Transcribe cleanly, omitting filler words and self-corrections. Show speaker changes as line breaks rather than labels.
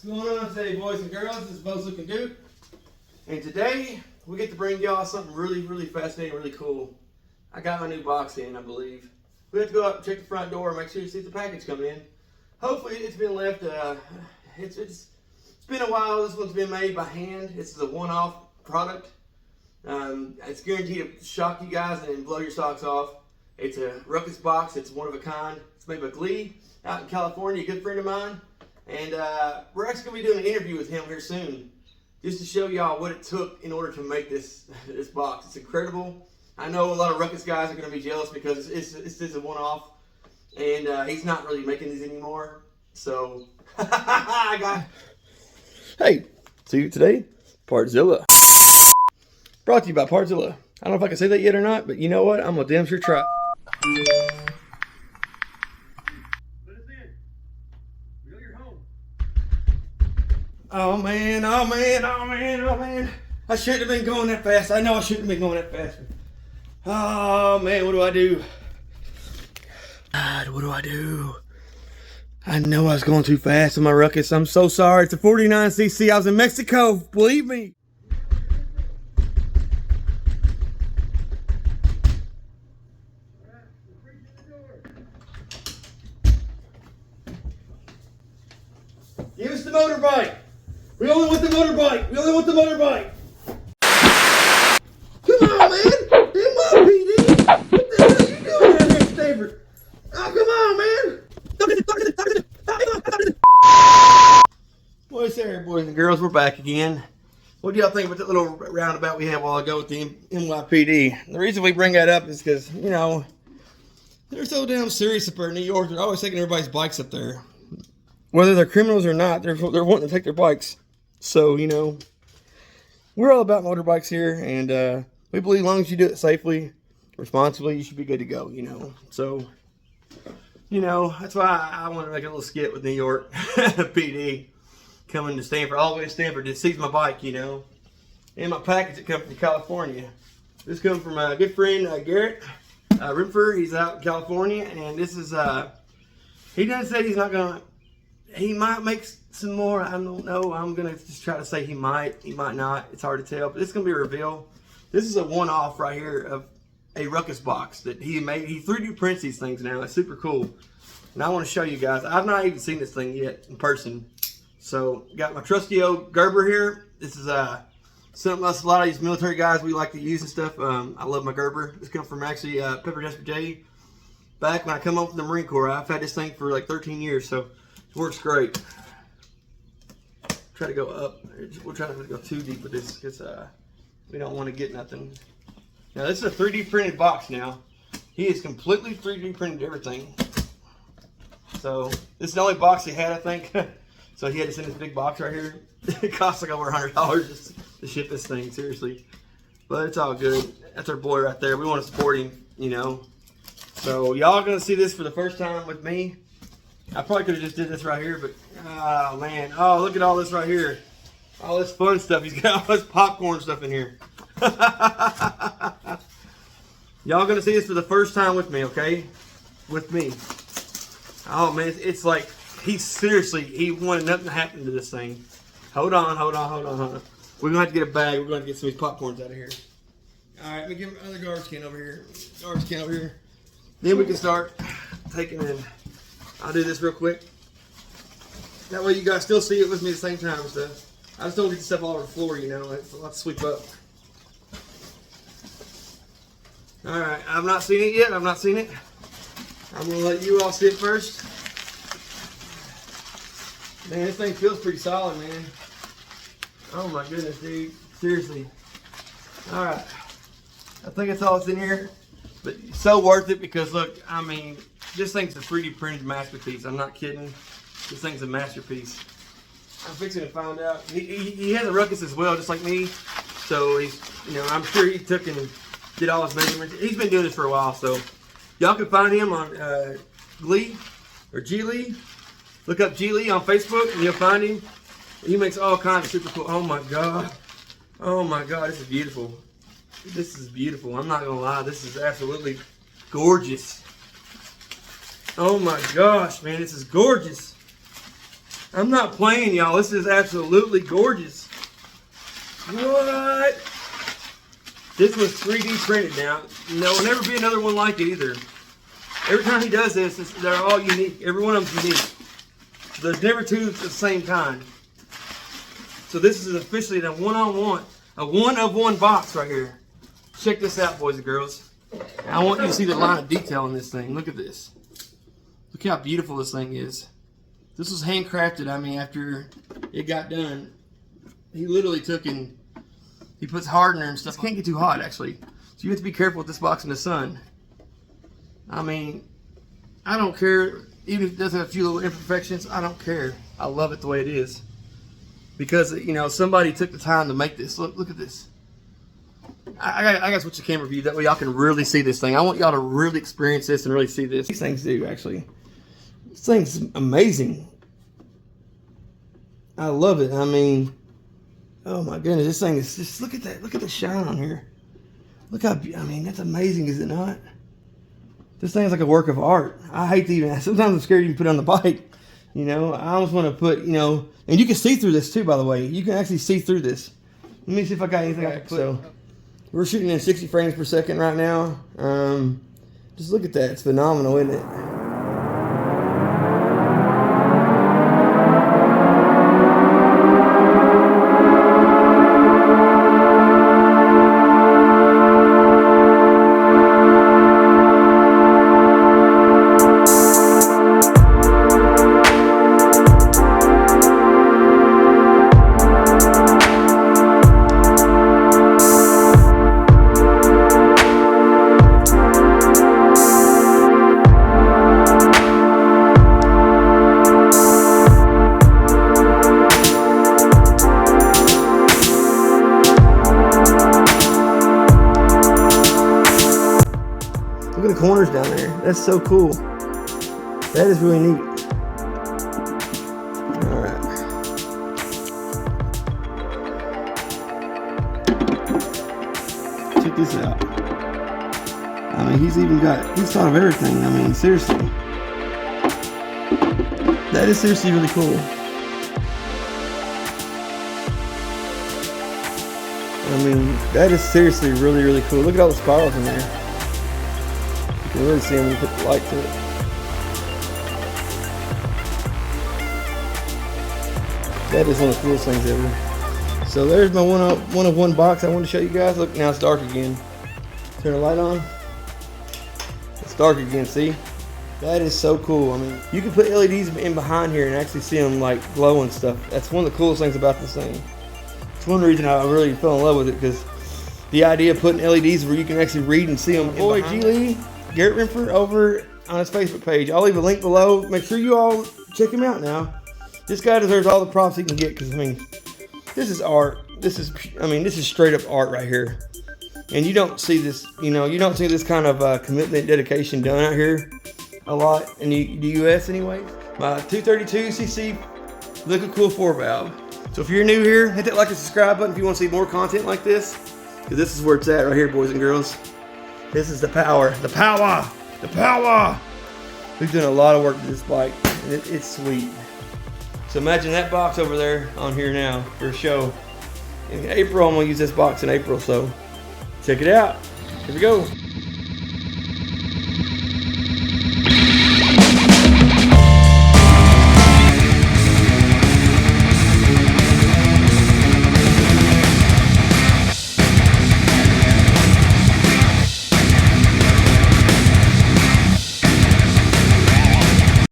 What's going on today, boys and girls? This is Bo's Looking Dude. And today, we get to bring y'all something really fascinating, really cool. I got my new box in, I believe. We have to go up and check the front door, make sure you see the package come in. Hopefully, it's been left, it's been a while. This one's been made by hand. This is a one-off product. It's guaranteed to shock you guys and blow your socks off. It's a Ruckus box. It's one of a kind. It's made by Glee out in California, a good friend of mine. And we're actually going to be doing an interview with him here soon, just to show y'all what it took in order to make this box. It's incredible. I know a lot of Ruckus guys are going to be jealous because it's just a one-off, and he's not really making these anymore. So, I got. Hey, see you today, Partzilla. Brought to you by Partzilla. I don't know if I can say that yet or not, but you know what? I'm gonna damn sure try. Oh man. I shouldn't have been going that fast. I know I shouldn't have been going that fast. Oh man, what do I do? God, what do I do? I know I was going too fast in my Ruckus. I'm so sorry. It's a 49cc. I was in Mexico. Believe me. Give us the motorbike. We only want the motorbike. Come on, man. Come on, PD. What the hell are you doing out here, Staver? Oh, come on, man. What's there, boys and girls? We're back again. What do y'all think about that little roundabout we had a while ago with the NYPD? The reason we bring that up is because, you know, they're so damn serious up there in New York. They're always taking everybody's bikes up there. Whether they're criminals or not, they're wanting to take their bikes. So, you know, we're all about motorbikes here, and we believe as long as you do it safely, responsibly, you should be good to go, you know. So, you know, that's why I want to make a little skit with New York PD coming to Stanford, all the way to Stanford to seize my bike, you know. And my package that comes from California. This comes from a good friend, Garrett Rimfer. He's out in California, and this is, he done said he's not going to, he might make some more. I don't know. I'm going to just try to say he might not. It's hard to tell, but it's going to be a reveal. This is a one-off right here of a Ruckus box that he made. He 3D prints these things now. It's super cool. And I want to show you guys. I've not even seen this thing yet in person. So, got my trusty old Gerber here. This is something else a lot of these military guys we like to use and stuff. I love my Gerber. This comes from actually Pepper Desperate J. Back when I come home from the Marine Corps, I've had this thing for like 13 years, so it works great. Try to go up. We'll try not to go too deep with this because we don't want to get nothing. Now this is a 3D printed box now. He has completely 3D printed everything. So this is the only box he had, I think. So he had to send this big box right here. It costs like over $100 just to ship this thing, seriously. But it's all good. That's our boy right there. We want to support him, you know. So y'all gonna see this for the first time with me. I probably could have just did this right here, but oh man, oh look at all this right here, all this fun stuff. He's got all this popcorn stuff in here. Y'all gonna see this for the first time with me, okay? With me. Oh man, it's like he wanted nothing to happen to this thing. Hold on. We're gonna have to get a bag. We're gonna have to get some of these popcorns out of here. All right, let me give him another garbage can over here. Then we can start taking in. I'll do this real quick. That way you guys still see it with me at the same time and stuff. I just don't get the stuff all over the floor, you know. It's a lot to sweep up. Alright, I've not seen it yet. I'm going to let you all see it first. Man, this thing feels pretty solid, man. Oh my goodness, dude. Seriously. Alright. I think that's all that's in here. But so worth it because, look, I mean, this thing's a 3D printed masterpiece. I'm not kidding. This thing's a masterpiece. I'm fixing to find out. He has a Ruckus as well, just like me. So he's, you know, I'm sure he took and did all his measurements. He's been doing this for a while, so y'all can find him on Glee or G Lee. Look up G Lee on Facebook and you'll find him. He makes all kinds of super cool. Oh my god, this is beautiful. I'm not gonna lie, this is absolutely gorgeous. Oh my gosh, man, this is gorgeous. I'm not playing, y'all. This is absolutely gorgeous. What? This was 3D printed now. There'll never be another one like it either. Every time he does this, they're all unique. Every one of them's unique. There's never two of the same kind. So this is officially a one-on-one, a one-of-one box right here. Check this out, boys and girls. I want you to see the line of detail in this thing. Look at this. Look how beautiful this thing is. This was handcrafted. I mean, after it got done, he literally took and he puts hardener and stuff. It can't get too hot, actually. So you have to be careful with this box in the sun. I mean, I don't care. Even if it does have a few little imperfections, I don't care. I love it the way it is. Because, you know, somebody took the time to make this. Look at this. I got to switch the camera view. That way y'all can really see this thing. I want y'all to really experience this and really see this. These things do, actually. This thing's amazing. I love it. I mean, oh my goodness. This thing is just, look at that. Look at the shine on here. Look how, I mean, that's amazing, is it not? This thing's like a work of art. I hate to even, sometimes I'm scared to even put it on the bike. You know, I almost want to put, you know, and you can see through this too, by the way. You can actually see through this. Let me see if I got anything I can put. So, we're shooting in 60 frames per second right now. Just look at that. It's phenomenal, isn't it? Look at the corners down there. That's so cool. That is really neat. Alright. Check this out. I mean, he's thought of everything. I mean, seriously. That is seriously really cool. I mean, that is seriously really, really cool. Look at all the spirals in there. You can really see them when you put the light to it. That is one of the coolest things ever. So there's my one of one box I wanted to show you guys. Look, now it's dark again. Turn the light on. It's dark again, see? That is so cool. I mean, you can put LEDs in behind here and actually see them like glow and stuff. That's one of the coolest things about this thing. It's one reason I really fell in love with it, because the idea of putting LEDs where you can actually read and see them. Boy, G. Lee, Garrett Renford over on his Facebook page. I'll leave a link below. Make sure you all check him out now. This guy deserves all the props he can get, because I mean, this is art. This is straight up art right here. And you don't see this, you know, you don't see this kind of commitment, dedication done out here a lot in the US anyway. My 232cc Liquid Cool 4 valve. So if you're new here, hit that like and subscribe button if you want to see more content like this, because this is where it's at right here, boys and girls. This is the power, the power, the power. We've done a lot of work to this bike, and it's sweet. So imagine that box over there on here now for a show. In April, I'm gonna use this box in April, so check it out. Here we go.